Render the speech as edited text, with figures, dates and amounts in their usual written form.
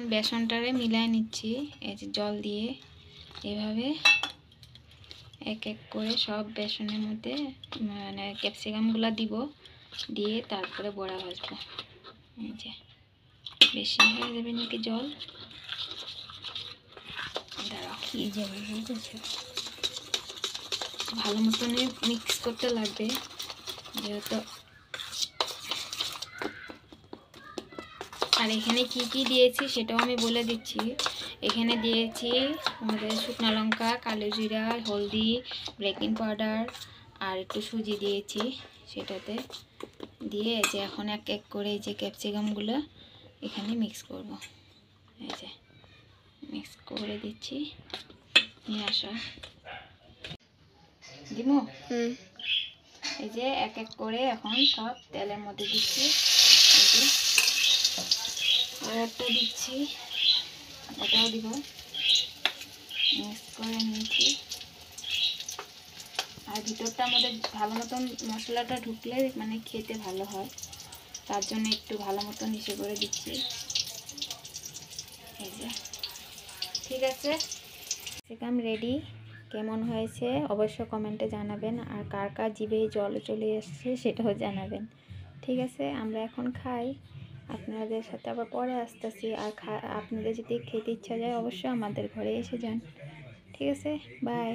এখন বেসনটারে মিলাই নিচ্ছি এই যে জল দিয়ে, এভাবে এক এক করে সব বেসনের মধ্যে মানে ক্যাপসিকামগুলো দিব, দিয়ে তারপরে বড়া ভাজবো। এই যে বেশি হয়ে যাবে নাকি জল, দাঁড়াও কি যাবে, ভালো মতন মিক্স করতে লাগবে যেহেতু। আর এখানে কি কি দিয়েছি সেটাও আমি বলে দিচ্ছি। এখানে দিয়েছি আমাদের শুকনো লঙ্কা, কালো জিরা, হলদি, বেকিং পাউডার আর একটু সুজি দিয়েছি সেটাতে দিয়ে, যে এখন এক এক করে এই যে ক্যাপসিকামগুলো এখানে মিক্স করব। এই যে মিক্স করে দিচ্ছি, নিয়ে আসা দিমো। এই যে এক এক করে এখন সব তেলের মধ্যে দিচ্ছি, আর একটা দিচ্ছি, ওটাও দিব, মিক্স করে নিয়েছি। আর ভিতরটা আমাদের ভালো মতন মশলাটা ঢুকলে মানে খেতে ভালো হয়, তার জন্য একটু ভালো মতন ইসে করে দিচ্ছি। এই যে ঠিক আছে, ক্যাপসিকাম রেডি। কেমন হয়েছে অবশ্য কমেন্টে জানাবেন, আর কার কার জিভে জল চলে এসছে সেটাও জানাবেন। ঠিক আছে, আমরা এখন খাই, আপনাদের সাথে আবার পরে আসতেছি। আর আপনাদের যদি খেতে ইচ্ছা যায় অবশ্যই আমাদের ঘরে এসে যান। ঠিক আছে, বাই।